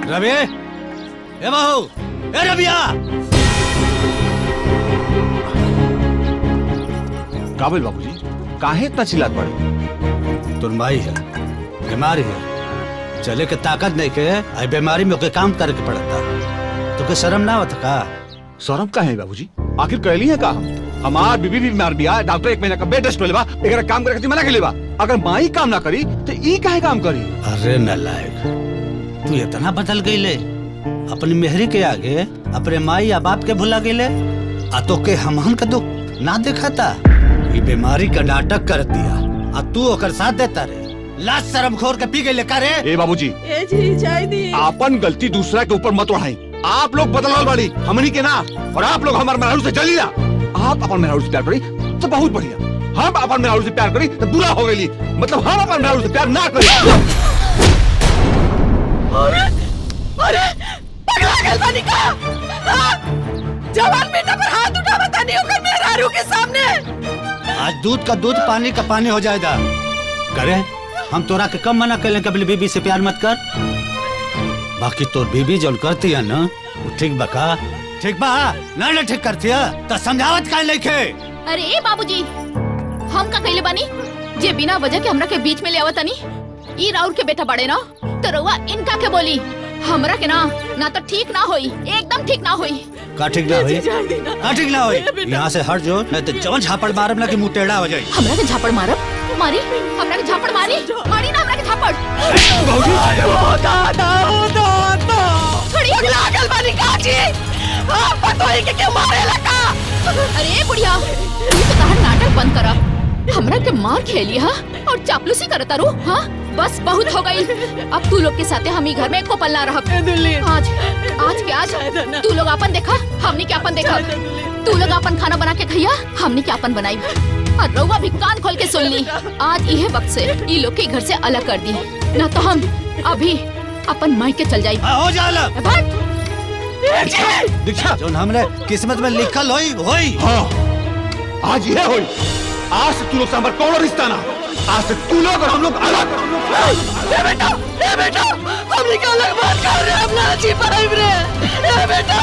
रवि, ए बहू, ए रविया। काबिल बाबूजी, काहे इतना चिल्लात पड़े? तुर माई है, बीमारी है, चले के ताकत नहीं के, आई बीमारी में काम करे के पड़ता। तो के शर्म ना होता का? शर्म का है बाबूजी? आखिर कहली है का हमार बीबी भी बीमार बिया, डॉक्टर 1 महीना का बेड रेस्ट लेबा, एकरा काम करे के मना के लेबा। अगर माई काम ना करी तो ई काहे काम करी? अरे नालायक, तू इतना बदल गईले, अपनी मेहरी के आगे अपने माई या बाप के भुला गईले। आ तो के हमहन का दुख ना देखा था, ये बीमारी का नाटक कर दिया, आ तू ओकर साथ देता रे। लाज शर्म खोर के पी गईले का रे? ए बाबूजी, ए जी चाय दी। आपन गलती दूसरा के ऊपर मत उड़ाई। आप लोग बदलाव बाड़ी, हमनी के ना। और आप लोग हमारे मेहरारू से जली ना। आप अपन मेहरारू से प्यार करी तो बहुत बढ़िया, हम अपन मेहरारू से प्यार करी तो बुरा हो गई। मतलब हम अपन मेहरारू से प्यार ना करी। अरे पगला गल बानी का? जवान बेटा पर हाथ उठा बता नहीं होकर मेहरारू के सामने। आज दूध का दूध पानी का पानी हो जाएगा। करे हम तोरा के कम मना कर कबल बीबी से प्यार मत कर। बाकी तो बीबी जो करती है ना, वो ठीक बका? ठीक बा ना? ना ठीक करती है तो समझावत का लेके। अरे बाबूजी, हम का कहले बानी जे बिना वजह के हमरा के बीच में ले आवत नहीं। ई राउर के बेटा बड़े ना, तो रउआ इनका के बोली हमरा के ना तो ठीक ना होई, एकदम ठीक ना होई। का ठीक ना होई? का ठीक ना होई? यहाँ से हट जो, नहीं तो जवन झापड़ मारब ना कि मुंह टेढ़ा हो जाए। हमरा के झापड़ मारब? मारी हमरा के झापड़ मारी ना हमरा के झापड़। पगला गल बानी का जी? पतोही के क्यों मारे लगा? अरे बुढ़िया, तू तो तहर नाटक बंद करा। हमरा के मार खेली हा और चापलूसी करता रू। हाँ बस बहुत हो गई। अब तू लोग के साथे हम ही घर में एको पल ना रहब। आज तू लोग अपन देखा, हमनी के अपन देखा। तू लोग अपन खाना बना के खइया, हमनी के अपन बनाई। और रउआ भी कान खोल के सुन ली, आज इहे वक्त से ई लोग के घर से अलग कर दी, ना तो हम अभी अपन माई के चल जाई। हो जाला दीक्षा, जो हमरे किस्मत में लिखल होई। हाँ, आज ये होई। आज से तू लोग से हमारा कौन रिश्ता ना। आज से तू लोग और हम लोग अलग। ए बेटा, हमनी का अलग बात कर रहे, हम ना जी पाइब रे। ए बेटा,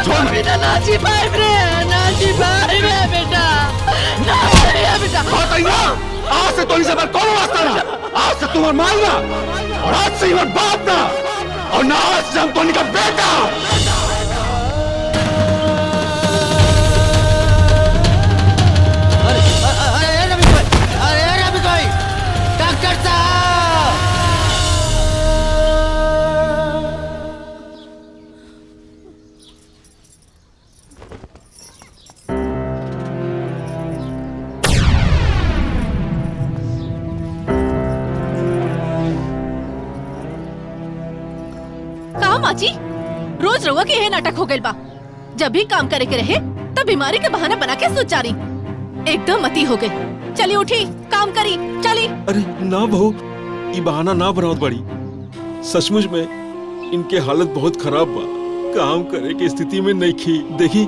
हम बिना ना जी पाइब रे, ना जी पाइब रे बेटा। ना ए बेटा। बात आई ना, आज से तो इसे हमारा कौन वास्ता ना। आज से तुम्हारा माई ना, और आज से हमारा बाप ना, और ना आज से हम तो का बेटा। अरे रवि भाई, डॉक्टर साहब। का माची, रोज रउआ के ये नाटक हो गइल बा। जब भी काम करे के रहे तब बीमारी के बहाना बना के सोच जा रही। एकदम अति हो गई। चली उठी, काम करी, चली। अरे ना बहू, ये बहाना ना बनाओ बड़ी। सचमुच में इनके हालत बहुत खराब बा, काम करे के स्थिति में नहीं खी। देखी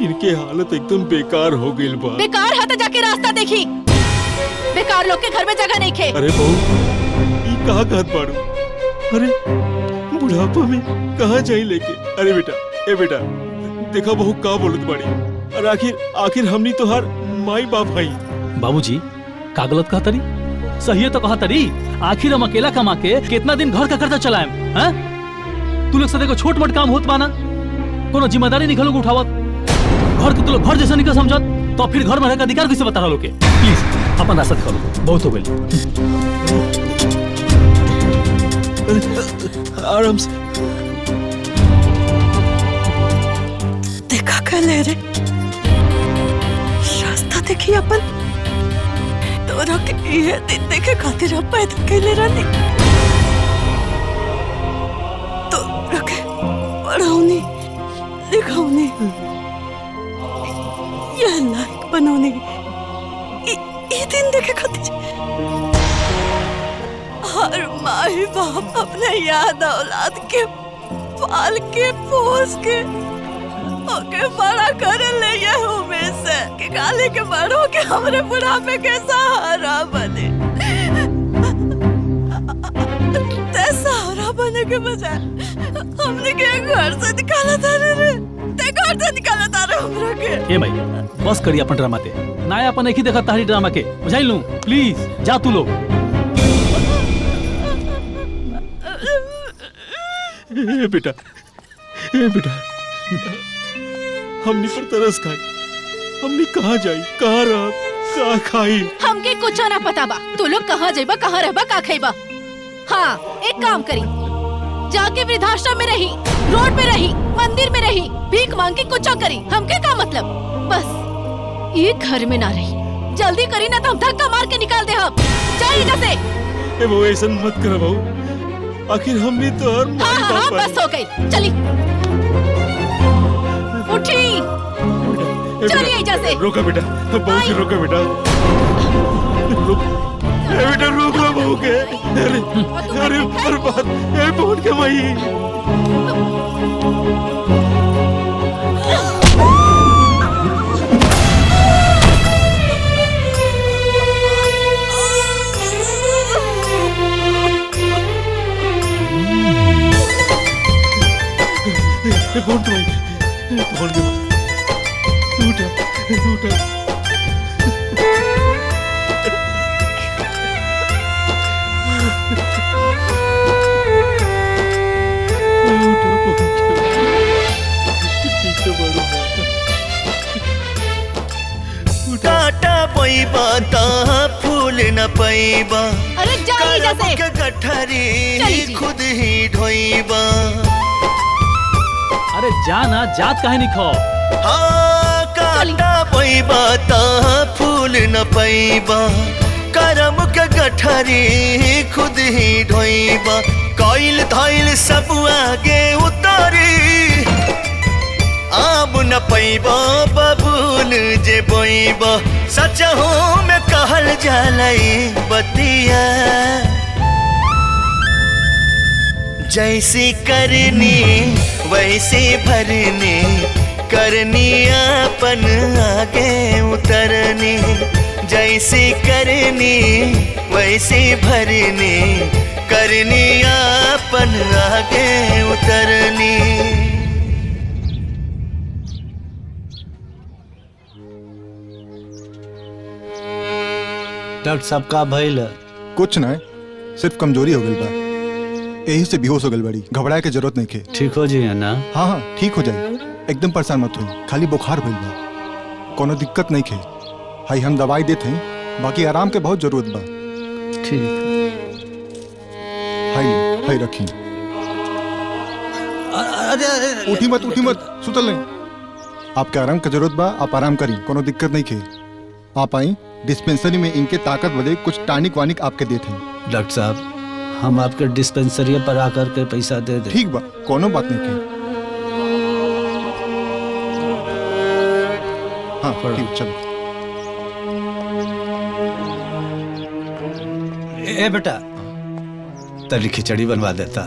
इनके हालत एकदम बेकार हो गई बा। बेकार है तो जाके रास्ता देखी। बेकार लोग के घर में जगह नहीं खे। अरे बहू, ये कहाँ कहत बाड़ू? अरे बुढ़ापा में कहाँ जाई लेके? अरे बेटा, ए बेटा, देखा बहू का बोलत बाड़ी। और आखिर हमनी तो हर माई बाप हई। बाबूजी का गलत कहा तरी? सही है तो कहा तरी। आखिर हम अकेला कमा के कितना दिन घर का करता चलाएम? हैं? तू लोग सदे को छोट मोट काम होत बाना, कोनो जिम्मेदारी निकलो उठावत। घर के तू लोग घर जैसा निकल समझत, तो फिर घर में रहकर अधिकार कैसे बता रहा लोग के? प्लीज अपन रास्ता दिखाओ, बहुत हो गई। आराम से देखा कल रे, रास्ता देखी अपन। तोरा के ये दिन देखे खातिर अब पैदा कैले रहनी। तो रखे पढ़ाऊनी, लिखाऊनी, ये लायक बनौनी। ये दिन देखे खातिर हर माई बाप अपने याद औलाद के पाल के पोस के ओके बड़ा कर ले। ये उम्मीद से कि काले के बड़ों के हमरे बुढ़ापे के सहारा बने। ते सहारा बने के बजाय हमने के घर से निकाला था रे। ते घर से निकाला था रे हमरा के। ए भाई बस करी अपन ड्रामा के ना अपन एक ही देखा तारी ड्रामा के बुझाई लूं प्लीज जा तू लोग। ए बेटा हमनी पर तरस खाई, हमनी कहाँ जाई, कहाँ रह, कहाँ खाई। हमके कुछ ना पता बा। तू लोग कहाँ जाइबा, कहाँ रहबा, का खाइबा। हाँ एक काम करी, जाके वृद्धाश्रम में रही, रोड पे रही, मंदिर में रही, भीख मांग के कुछ करी। हमके का मतलब, बस ये घर में ना रही। जल्दी करी ना तो हम धक्का मार के निकाल दे। हम जाइए जैसे। ए वो ऐसा मत कर बहू, आखिर हमने तो हर हाँ बस हो गई। चली उठी, चलिए जैसे। रोका बेटा, बहू के रोका बेटा, बेटा रोक लो बहू के। अरे बर्बाद, बहुत कमाई। बहुत उठा। टाटा पैबा ता फूल न पैबा। अरे जाइए जैसे। गठरी खुद ही ढोइबा। अरे जाना जात काहे नहीं खो। हाँ काटा पैबा ता फूल न पैबा। करम के गठरी खुद ही ढोइबा। कोइल धइल सब आगे उतारी। आब न पैबा बबूल जे बोइबा। सचहू में कहल जालई बतिया। जैसी करनी वैसी भरनी। करनी अपन आगे उतरनी। जैसी करनी वैसी भरनी। करनी अपन आगे उतरनी। डॉक्टर साहब का भइल? कुछ ना, सिर्फ कमजोरी हो गई बा, यही से बेहोश हो गई बड़ी। घबराए के जरूरत नहीं के। ठीक हो जी ना? हाँ ठीक हो जाए, एकदम परेशान मत हुई। खाली बुखार भइल बा, कोनो दिक्कत नहीं के। हाई हम दवाई देते हैं, बाकी आराम के बहुत जरूरत बा। ठीक। हाई रखी। अरे उठी मत, सुतल नहीं। आपके आराम की जरूरत बा, आप आराम करी, कोनो दिक्कत नहीं के। आप आई, डिस्पेंसरी में इनके ताकत बदे कुछ टानिक वानिक आपके देते हैं। डॉक्टर साहब हम आपके डिस्पेंसरी पर आकर के पैसा दे दे। ठीक बा, कोनो बात नहीं की। हाँ ठीक, चलो। ए बेटा तली खिचड़ी बनवा देता,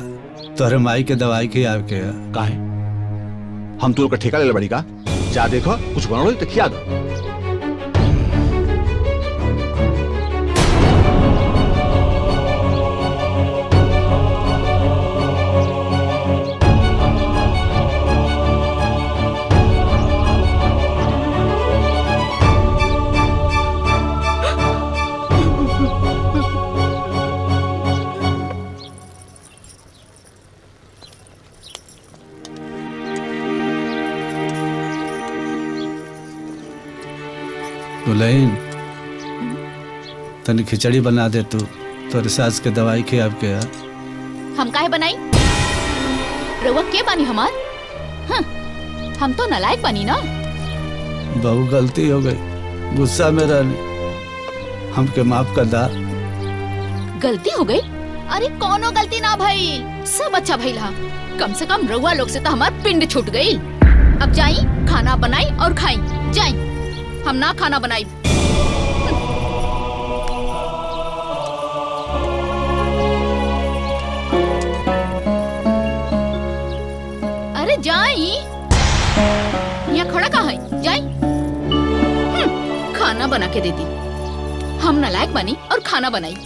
तोहरे माई के दवाई के आपके। काहे हम तू लोग का ठेका ले ले बड़ी का? जा देखो कुछ बनाओ तो खिया दो। दुल्हन तनी खिचड़ी बना दे तू, तोरे सास के दवाई के आपके। हम काहे बनाई? रउआ के बानी हमार? हाँ, हम तो नालायक बानी ना। बहु गलती हो गई, गुस्सा में रहनी, हमके माफ कर दा। गलती हो गई? अरे कोनो गलती ना भाई, सब अच्छा भइल हा। कम से कम रउआ लोग से तो हमार पिंड छूट गई। अब जाई खाना बनाई और खाई। जाई, हम ना खाना बनाई। अरे जाई, यहाँ खड़ा कहाँ है? जाई। खाना बना के देती। हम नालायक बनी और खाना बनाई।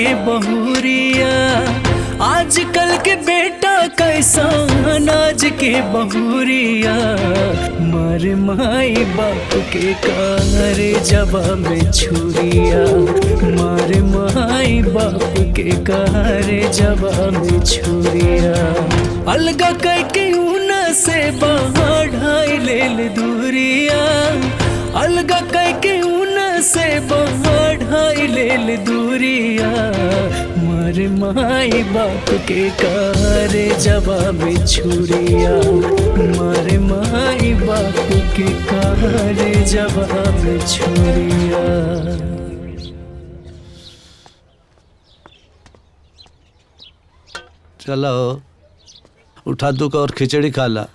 के बहुरिया आजकल के बेटा कैसा अनाज के बहुरिया मारे माई बाप के कारे जवाब में छुरिया मारे माई बाप के कारे जवाब में छुरिया अलगा करके ऊना से बढ़ाई ले दूरिया अलगा करके ऊना से बढ़ाई ले दूरिया मारे माई बाप के कारे जवाब छुरिया मारे माई बाप के कारे जवाब छुरिया। चलो उठा दू और खिचड़ी खा ला।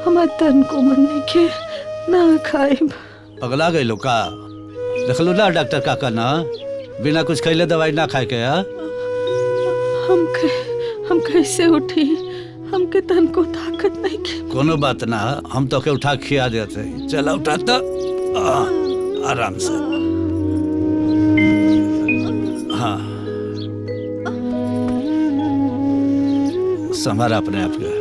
हमार तन को मन नहीं के ना खाए। पगला गई लो का? देख लो ना डॉक्टर काका ना बिना कुछ खैले दवाई ना खाए के। हम कैसे उठी? हमके तन को ताकत नहीं के। कोनो बात ना, हम तो के उठा खिया देते। चला उठा तो आराम से। हाँ संभाल अपने आप के।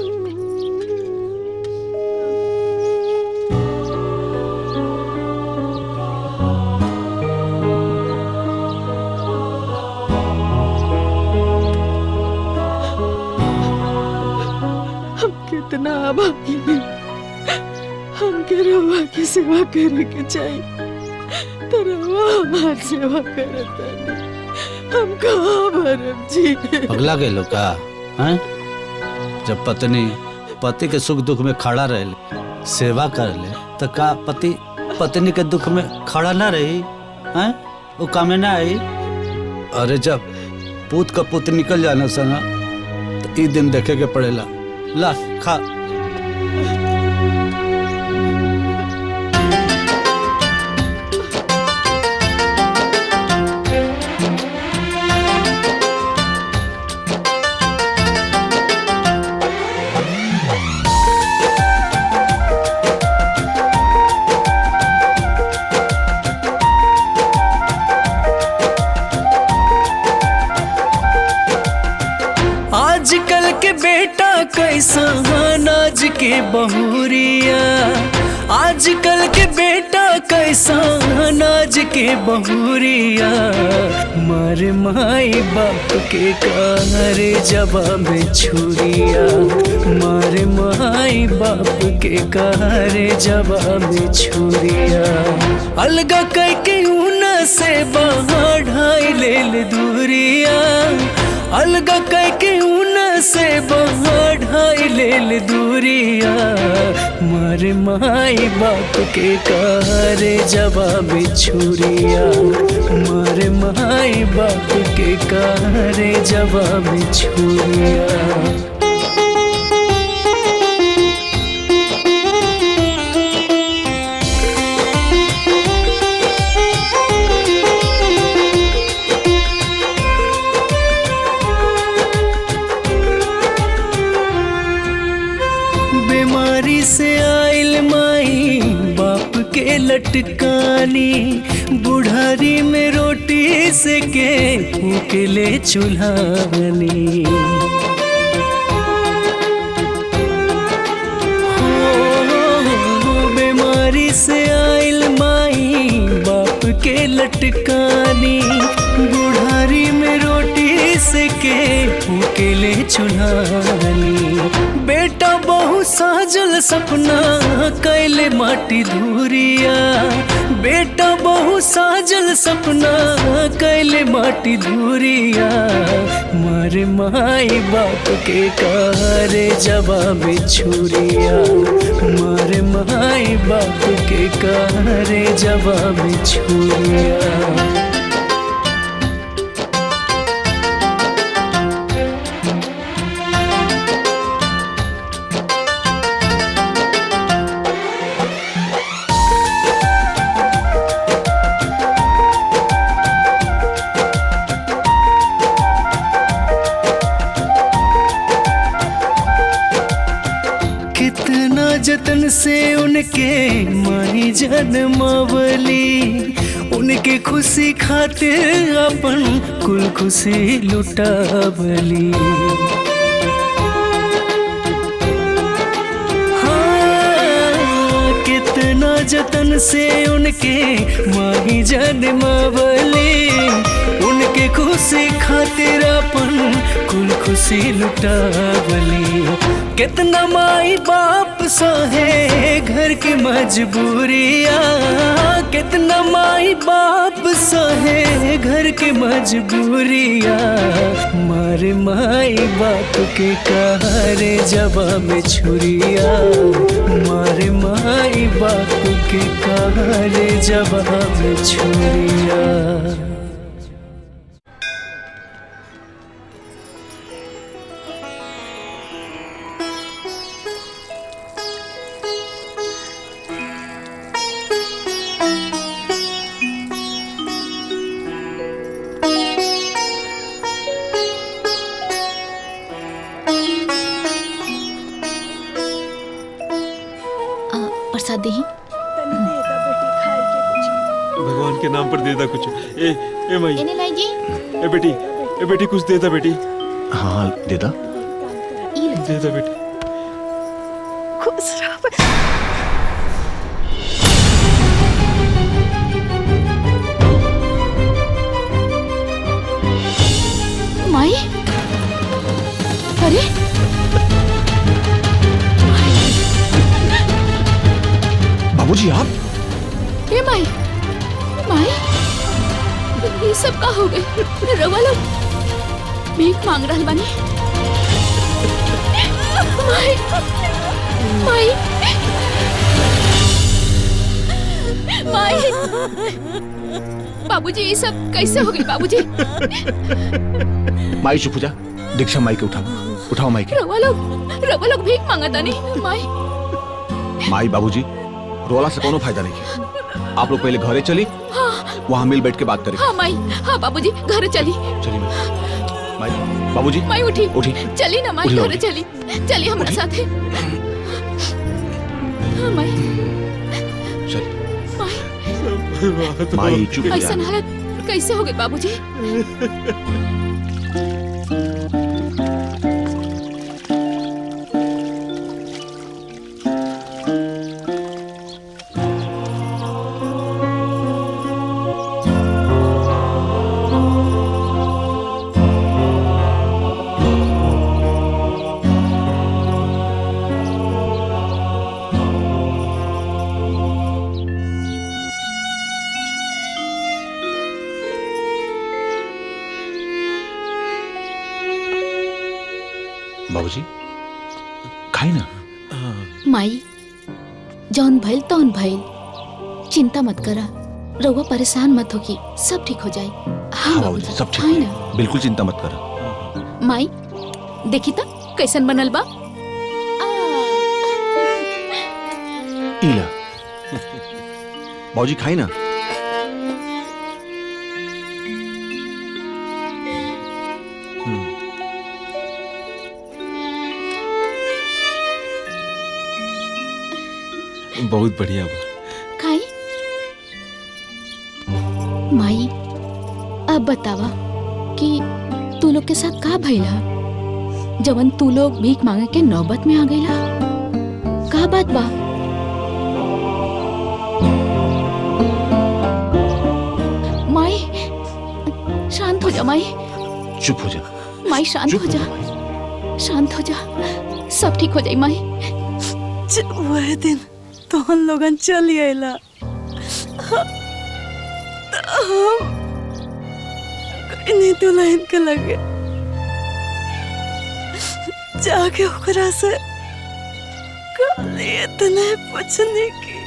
कितना आभारी हैं। हमके रवा की सेवा करे के चाहिए तो रवा हमार सेवा करता नहीं। हम कहाँ भरम जी? पगला गए लोग का हैं? जब पत्नी पति के सुख दुख में खड़ा रहे सेवा कर ले तो का पति पत्नी के दुख में खड़ा ना रही हैं? वो काम ना आई। अरे जब पूत का पुत निकल जाना सना तो ई दिन देखे के पड़ेला। ला खा। आजकल के बेटा कैसा अनाज के बहुरिया आजकल के बेटा कैसा अनाज के बहुरिया मारे माई बाप के कारे जवाब छुरिया मारे माई बाप के कारे जवाब छुरिया अलगा करके ऊना से बढ़ाई ले दूरिया अलगा करके ऊना से बढ़ाई ले दूरिया मारे माई बाप के कारे जवाब छुरिया मारे माई बाप के कारे जवाब छुरिया। बीमारी से आइल माई बाप के लटकानी बुढ़ारी में रोटी से के फूकले चूल्हानी बीमारी से आइल माई बाप के लटकानी बुढ़ारी में रोटी से के फूकले चूल्हानी बेटा बहु साजल सपना कैले माटी धूरिया बेटा बहु साजल सपना कैले माटी धूरिया मारे माई बाप के कारे जवाब छुरिया मारे माई बाप के कारे जवाब छुरिया। जतन से उनके माई जन्मावली उनके खुशी खातिर अपन कुल खुशी लुटावली। हाँ, कितना जतन से उनके मांगी जन्मावली, उनके खुशी खातिर अपन कुल खुशी लुटावली। कितना माई बाप सहे घर की मजबूरिया, कितना माई बाप सहे घर की मजबूरिया। मारे माई बाप के कहारे जवाब में छुरिया, मारे माई बाप के कहारे जवाब में छुरिया। प्रसाद दही। भगवान के नाम पर दे दा कुछ। ए माई, इन्हें लाई जी। ए बेटी कुछ दे दा बेटी। हाँ दे दा, दे दा बेटी। खुश रहो। माई, अरे बाबूजी आप? ये माई, माई, ये सब का हो गए? रवा लोग भीख मांग रहा बानी। माई, माई, माई, बाबूजी ये सब कैसे हो गई? बाबूजी माई चुप हो जा, दीक्षा माई के उठाओ माई के। रवा लोग भीख मांगा तानी। माई, माई बाबूजी रोला से कोनो फायदा नहीं है। आप लोग पहले घरे चली, हाँ, वहाँ मिल बैठ के बात करें। हाँ माई, हाँ बाबूजी घर चली। चलिए माई, बाबूजी माई उठी, उठी, चली ना माई, घर चली, चली हमारे साथ है। हाँ माई, चल माई चुप हो ऐसा जा। हालत कैसे हो गई बाबूजी? बाबूजी खाई ना। माई, जौन भइल तौन भइल, चिंता मत करा, रउआ परेशान मत होगी, सब ठीक हो जाए। हाँ बाबूजी सब ठीक है, बिल्कुल चिंता मत करो। माई देखी त कैसन बनल बा। इला बाबूजी खाई ना। बहुत बढ़िया बा। खाई। माई अब बतावा कि तू लोग के साथ का भइला, जवन तू लोग भीख मांगे के नौबत में आ गईला? का बात बा? माई शांत हो जा, माई चुप हो जा, माई शांत हो जा, शांत हो जा, सब ठीक हो जाई माई। वह दिन तोहन लोगन चली आइला, नहीं दुल्हन के लगे जाके ओकरा से कल इतने पूछने की।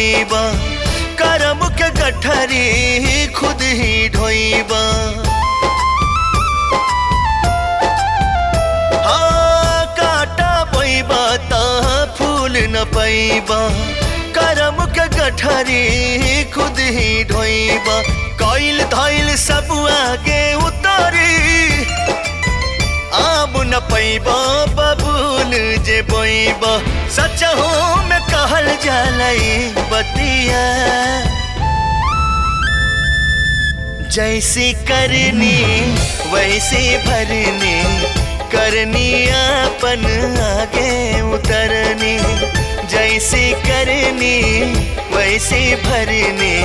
पैबा करम के गठरी खुद ही ढोइबा। हाँ काटा पैबा ता फूल न पैबा करम के गठरी खुद ही ढोइबा। कोइल धइल सब आगे उतारी आब न पैबा बबूल जे बोइबा। सच हो में कहल जालई बतिया जैसी करनी वैसी भरनी करनी अपन आगे उतरनी। जैसी करनी वैसी भरनी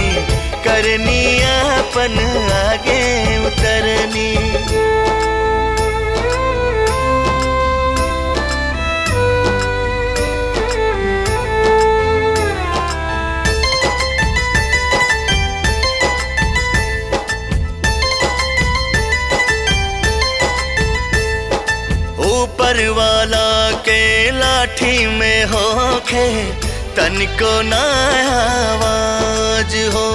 करनी अपन आगे उतरनी। ऊपर वाला के लाठी में होखे तनिको ना आवाज हो।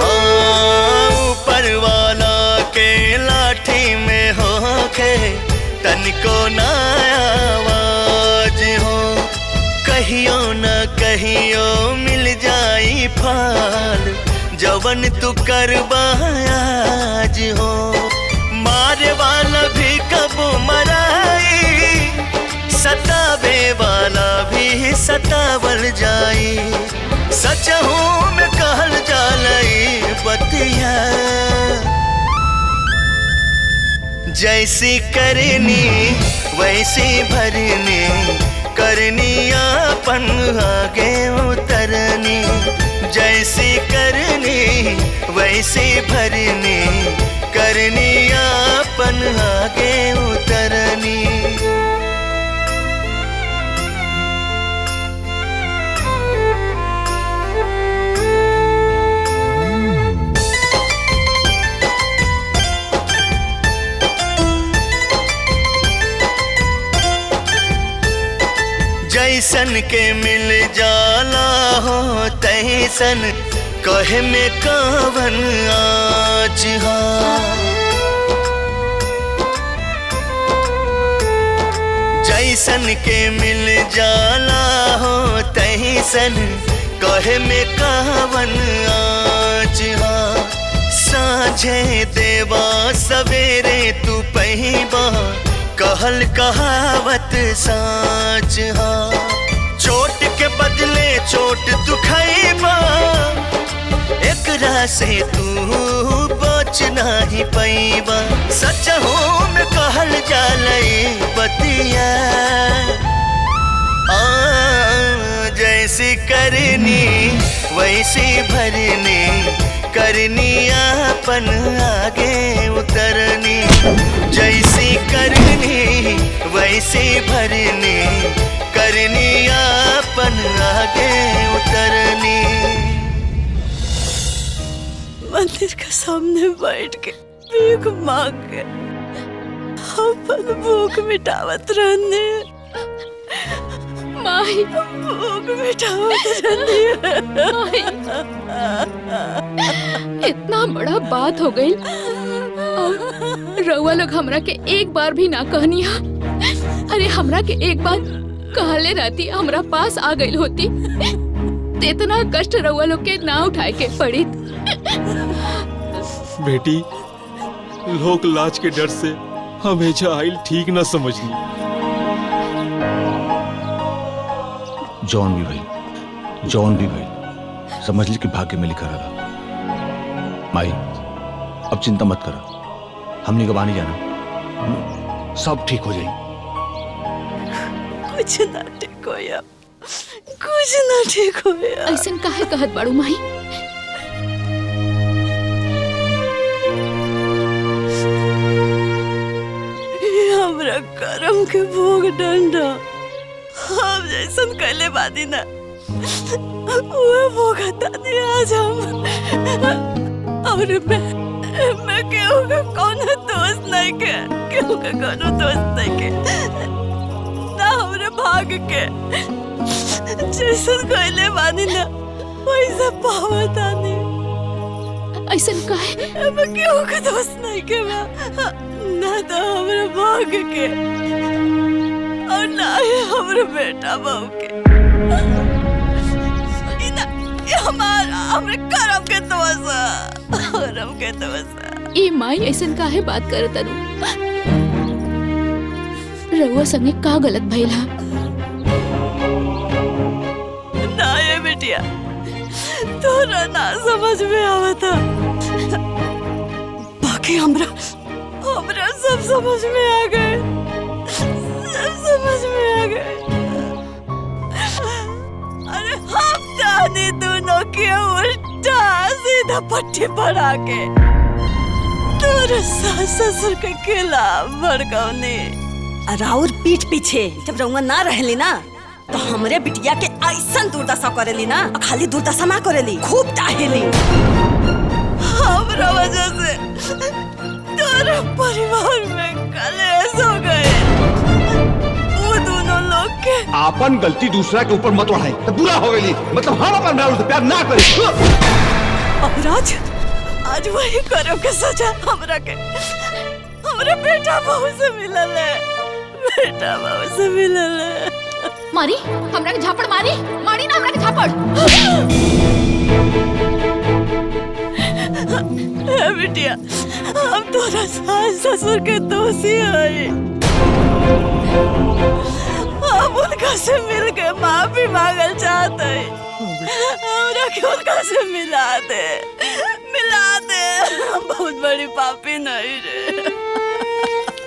हाँ ऊपर वाला के लाठी में होखे तनिको ना आवाज हो। कहियो न कहियो मिल जाई फाल जवन तू करबा आज हो। मारे वाला भी कब मराई सतावे वाला भी सतावल जाई। सच हूँ में कहल जालई बतिया जैसी करनी वैसी भरनी करनी अपन आगे उतरनी। जैसी करनी वैसी भरनी करनी अपन आगे उतरनी। जैसन के मिल जाला हो तैसन कहे में कवन आज हा। जैसन के मिल जाला हो तैसन कहे में कवन आज हा। साँझे देवा सवेरे तू पहिबा कहल कहावत साँच हा। चोट के बदले चोट तू खइबा एकरा से तू बच नहीं पैबा। सच हो में कहल जालई बतिया जैसी करनी वैसी भरनी करनी अपन आगे उतरनी। जैसी करनी वैसी भरनी करनी अपन आगे उतरनी। मंदिर के सामने बैठ के भीख मांग के अपन भूख मिटावत रहने माही भूख मिटावत रहने। इतना बड़ा बात हो गई और रउआ लोग हमरा के एक बार भी ना कहनिया। अरे हमरा के एक बार कहले रहती हमरा पास आ गई होती तो इतना कष्ट रउआ लोग के ना उठाए के पड़ी। बेटी लोक लाज के डर से हमेशा आइल ठीक ना समझनी। जौन भी भाई समझ ली कि भाग्य में लिखा रहा। माई अब चिंता मत करा हमने गवा नहीं जाना सब ठीक हो जाएगी। कुछ ना ठीक होया कुछ ना ठीक होया। ऐसन काहे कहत बाड़ू माही? हमरा करम के भोग डंडा हम जैसन कैले बादी ना वो भोग तानी आज हम। और मैं केहू का कोनो दोस्त नहीं के केहू का कोनो दोस्त नहीं के ना हमरे भाग के जैसे कोयले बानी ना वैसा पावतानी। ऐसन काहे? अब क्यों के दोस्त नहीं के बा ना तो हमरा भाग के और ना ही हमरा बेटा बहू के। हमरे करम के तवसा ई माई ऐसन काहे बात करत अनु? रउआ संगे का गलत भइल हा? ना ये बेटिया तोरा ना समझ में आवता, बाकी हमरा सब समझ में आ गए, सब समझ में आ गए। अरे हम जाने दोनों के उल्टा सीधा पट्टी पड़ा के तोरे सास ससुर के खिलाफ भड़काउने। राउर पीठ पीछे जब रउआ ना रहली ना तो हमरे बिटिया के ऐसन दुर्दशा करेली ना, खाली दुर्दशा ना करेली, खूब डाहेली। हमरा वजह से तोरे परिवार में कलेश हो गए। वो दोनों लोग के आपन गलती दूसरा के ऊपर मत उठाई तो बुरा हो गई। मतलब हम अपन मेहरारू से प्यार ना करें। अपराध आज वही करो के सजा हमरा के हमरा बेटा बहू से मिलल है, बेटा बहू से मिलल है। मारी हमरा के झापड़ मारी ना हमरा के झापड़। बिटिया हम तोरा सास ससुर के दोषी है, हम उनका से मिल के माफी मांगल चाहते हैं। हमरा के उनका से मिला दे, हम बहुत बड़ी पापी नहीं रे।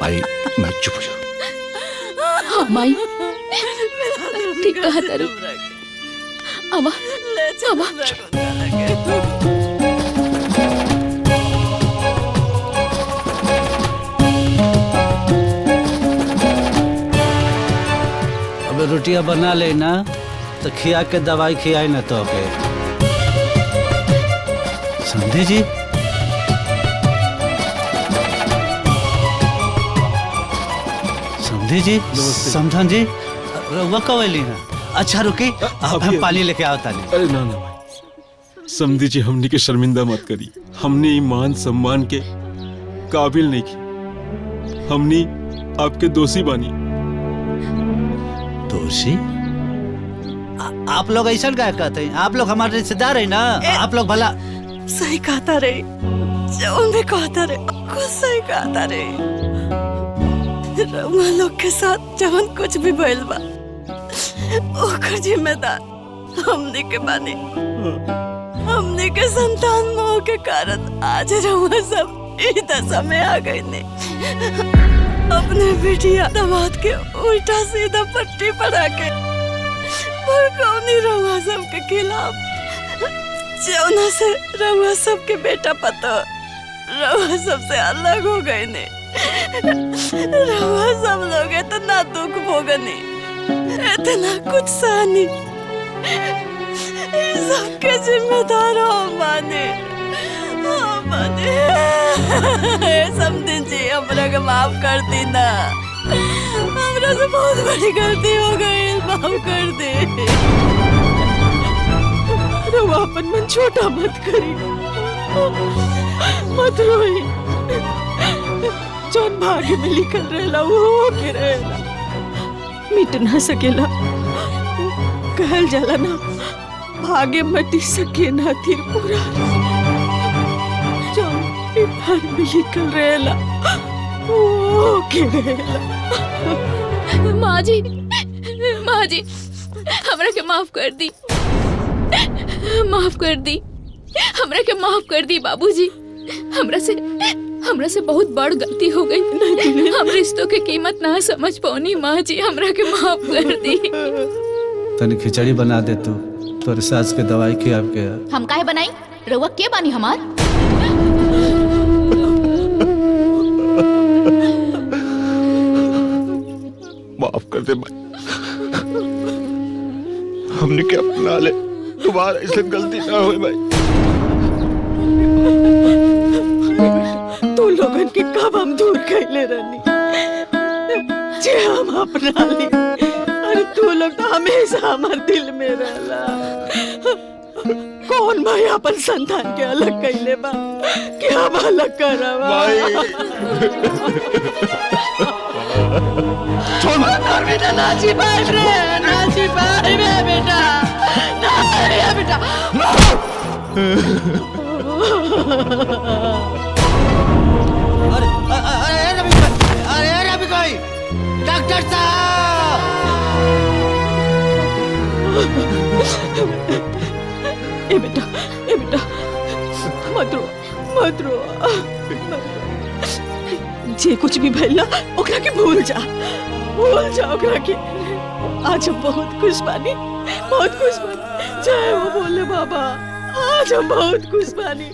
भाई मैं चुप हो जाऊं। हाँ माई ठीक कहा तारू। आवा अब रोटियां बना लेना तो खिया के दवाई खियाई ना तो के। समझी जी समझी जी समझन जी रउआ कब अली ना? अच्छा रुकी हम पानी लेके आवता नहीं। अरे ना भाई समझी जी हमनी के शर्मिंदा मत करी, हमने ईमान सम्मान के काबिल नहीं की, हमनी आपके दोषी बानी। दोषी? आप लोग ऐसा क्या कहते हैं? आप लोग हमारे रिश्तेदार है ना, आप लोग भला सही कहता रे, जो भी कहता रे कुछ सही कहता रे। रउआ लोग के साथ जवन कुछ भी भइल बा ओकर जिम्मेदार हमने के बानी। हमने के संतान मोह के कारण आज रउआ सब इस दशा में आ गए ने। अपने बेटिया दामाद के उल्टा सीधा पट्टी पड़ा के भड़काउने रउआ सब के खिलाफ, जौना से रउआ सब के बेटा पतो रउआ सबसे अलग हो गए ने। रउआ सब लोग इतना दुख भोगनी, इतना कुछ सहनी, सबके जिम्मेदार हम माने। समझी जी हमरा के माफ कर दी ना, हमरा से बहुत बड़ी गलती हो गई, माफ कर दे। रउआ अपन मन छोटा मत करी, मत रोई। जौन भाग्य में लिखल रहेला वो होके रहेला, मिट ना सकेला। कहल जाला ना भाग्य मटी सके ना तीर पूरा। जौन भाग्य में लिखल रहेला वो होके रहेला। माँ जी हमरा के माफ कर दी, माफ कर दी, हमरा के माफ कर दी बाबूजी। हमरा से बहुत बड़ गलती हो गई। हम रिश्तों के कीमत ना समझ पौनी। माँ जी हमरा के माफ कर दी। तनी खिचड़ी बना दे तू, तोरे सास के दवाई खिया के। हम काहे बनाई? रउआ के बानी हमार? माफ कर दे भाई, हमने क्या अपना ले, तुम्हारा ऐसे गलती ना हो भाई। तू लोगन के कब हम दूर कैले रहनी, जे हम अपना ली। अरे तू लोग तो हमेशा हमारे दिल में रहला। कौन भाई अपन संतान के अलग कैले बा कि हम अलग करवा। और बेटा नाची पाए रे, नाची पाए रे बेटा, ना रे बेटा। अरे रवि भाई, डॉक्टर साहब। ए बेटा मत रो, मत रो। जे कुछ भी भइल ना ओकरा के भूल जा ओकरा के। आज हम बहुत खुश बानी, बहुत खुश बानी। जय वो बोले बाबा, आज हम बहुत खुश बानी।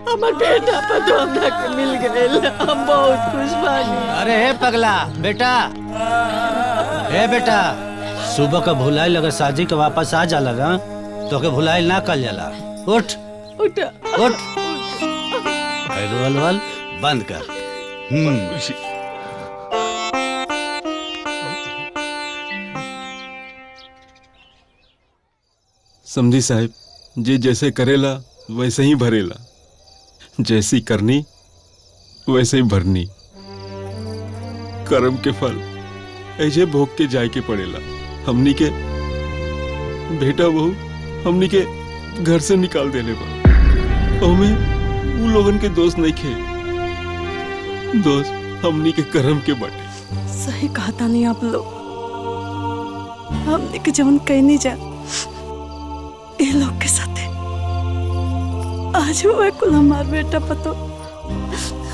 हमार बेटा पतो हमरा के मिल गए, हम बहुत खुश बानी। अरे हे पगला बेटा, हे बेटा, सुबह का भुलाई लगा साजी के वापस आ जाला ना, तो के भुलाई ना कल जाला। उठ उठ उठ, रोल बंद कर। समझी साहब, जे जैसे करेला वैसे ही भरेला, जैसी करनी वैसे ही भरनी। कर्म के फल ऐसे भोग के जाए के पड़ेला। हमनी के बेटा बहू हमनी के घर से निकाल देले बा, ओमे उ लोगन के दोस्त नहीं खे, दोस्त हमनी के कर्म के बाटे। सही कहता नहीं आप लोग। हमने के जवन कहनी जा ये लोग के साथे आज हुआ कुल हमार बेटा पतो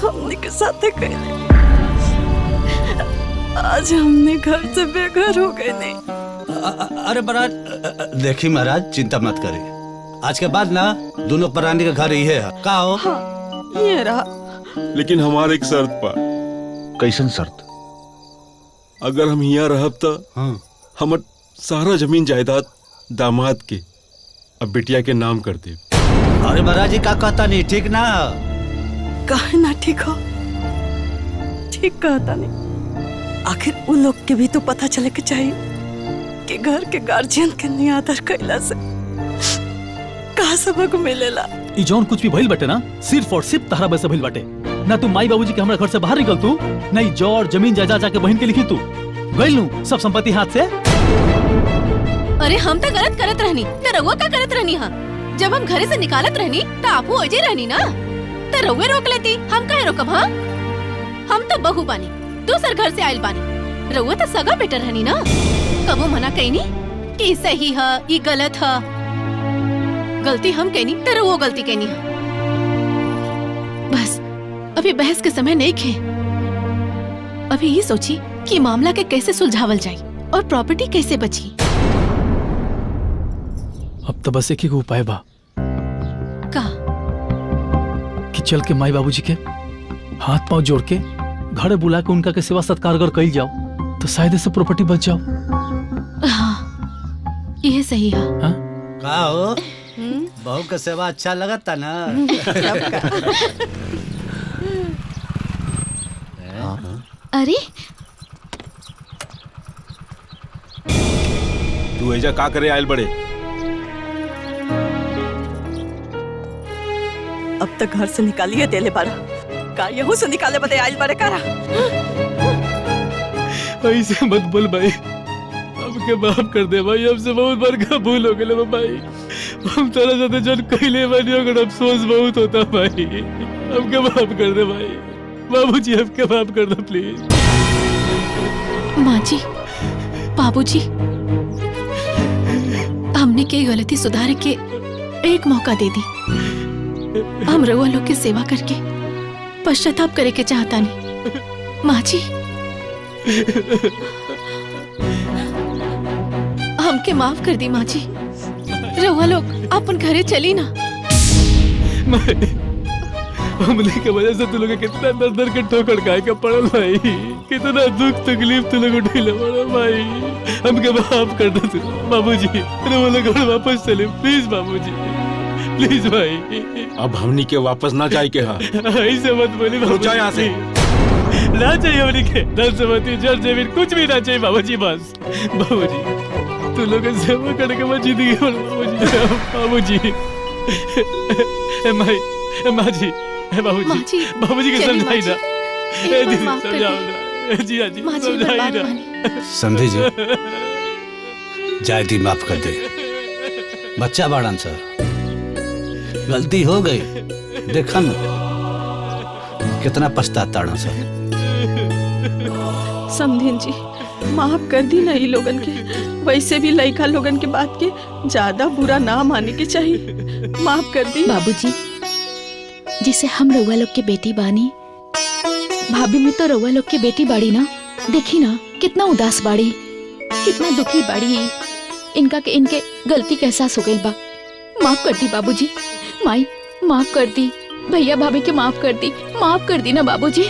हमने के साथे कहले। आज हमने घर से बेघर हो गए। नहीं अरे महाराज, देखी महाराज, चिंता मत करिए। आज के बाद ना दोनों प्राणी का घर ही है। का हो? हाँ, ये रहा। लेकिन हमारे एक शर्त पा। कैसन शर्त? अगर हम यहाँ रहब तो हमर सारा जमीन जायदाद दामाद के अब बिटिया के नाम कर दे। अरे महाराज जी का कहता नहीं, ठीक ना? काहे ना ठीक हो? ठीक कहता नहीं। आखिर उन लोग के भी तो पता चले के चाहिए कि घर के गार्जियन के नियादर कैला से का सबक मिलेला। ई जौन कुछ भी भइल बाटे ना, सिर्फ और सिर्फ तहरा वजह से भइल बाटे। ना तू माई बाबूजी के हमरा घर से बाहर निकल तू, नहीं जौर जमीन जायदाद जाके बहन के लिखी तू गइल नू सब संपत्ति हाथ से। अरे हम तो गलत करत रहनी, तो रउआ का करत रहनी? हाँ, जब हम घरे से निकालत रहनी तो आपू अजय रहनी ना, तो रउए रोक लेती, हम काहे रोकब? हाँ, हम तो बहू बानी, दूसर घर से आयल बानी, रउआ तो सगा बेटा रहनी ना। कबो मना कहनी कि ई सही है, ई गलत है। गलती हम कहनी तो रउआ गलती कहनी है। बस अभी बहस के समय नहीं खे। अभी ये सोची कि मामला के कैसे सुलझावल जाए और प्रॉपर्टी कैसे बची। अब तो बस एक ही उपाय बा का कि चल के माई बाबूजी के हाथ पांव जोड़ के घरे बुला के उनका के सेवा सत्कार कर कइल जाओ, तो शायद से प्रॉपर्टी बच जाओ। हाँ, ये सही है। हाँ? का हो? बहू का सेवा अच्छा लगता ना? अरे तू ऐजा का करे आयल बड़े? अब तक घर से निकालिए देले बारा, का यहू से निकाले बदे आइल बारे कारा। ऐसे मत बोल भाई, हमके माफ कर दे भाई, हमसे बहुत बड़का भूल हो गया भाई। हम तेरे साथे जन कहले बानी अगर अफसोस बहुत होता भाई, हमके माफ कर दे भाई। बाबूजी हमके माफ कर दो प्लीज। माँ जी, बाबूजी, हमने के गलती सुधार के एक मौका दे दी। हम रउआ लोग की सेवा करके पश्चाताप करे के चाहता नहीं। माँ जी, हमके माफ कर दी माँ जी। रउआ लोग अपन घरे चली ना। हमने के वजह से तू लोग कितना दर दर के ठोकर खाए के पड़ल भाई, कितना दुख तकलीफ तू लोग उठेले पड़ल भाई। हमके माफ कर दे बाबूजी, रउआ लोग घर वापस चले प्लीज बाबूजी, प्लीज भाई। अब हमनी के वापस ना जाए के। हाँ, ऐसे मत बोली बाबूजी, यहाँ से ना चाहिए हमनी के धन संपत्ति जड़ जमीन कुछ भी ना चाहिए बाबूजी, बस बाबूजी। तू लोग सेवा करके मैं जिंदगी भर बाबूजी माँ जी बाबूजी के समझाई ना दीदी समझाओ ना जी हाँ जी समझाई ना समझी जी जायदी माफ कर दे बच्चा बाड़न सर गलती हो गई देखा न कितना पछताता सर समधिन जी माफ कर दी ना ये लोगन के। वैसे भी लड़का लोगन के बात के ज्यादा बुरा ना माने के चाहिए। माफ कर दी बाबूजी। जिसे हम रउआ लोग के बेटी बानी, भाभी में तो रउआ लोग के बेटी बाड़ी ना। देखी ना कितना उदास बाड़ी, कितना दुखी बाड़ी। इनका के इनके गलती का एहसास हो गई बा। माफ कर दी बाबूजी। माई माफ कर दी, भैया भाभी के माफ कर दी ना बाबूजी।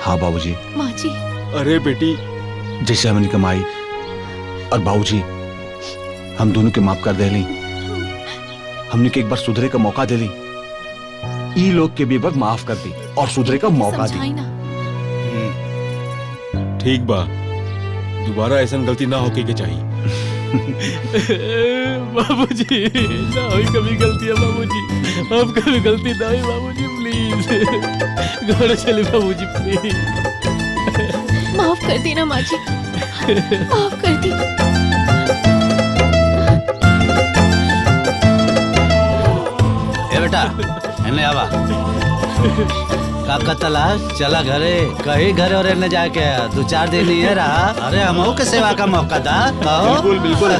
हाँ बाबूजी। माँ जी। अरे बेटी, जैसे हमने कमाई और बाबूजी हम दोनों के माफ कर दे ली। हमने के एक बार सुधरे का मौका दे ली। ई लोग के भी एक बार माफ कर दी और सुधरे का मौका दी। ठीक बा, दोबारा ऐसा गलती ना होके के चाहिए। बाबूजी ना हुई कभी गलती है बाबूजी, अब कभी गलती ना हुई बाबूजी प्लीज घर चले बाबूजी प्लीज। माफ कर दी ना माँ जी, माफ कर दी। ए बेटा एने आवा काका तलाश चला घरे कहीं घरे और एने जाके 2-4 दिन ही रहा। अरे हमो के सेवा का मौका था। बिल्कुल बिल्कुल।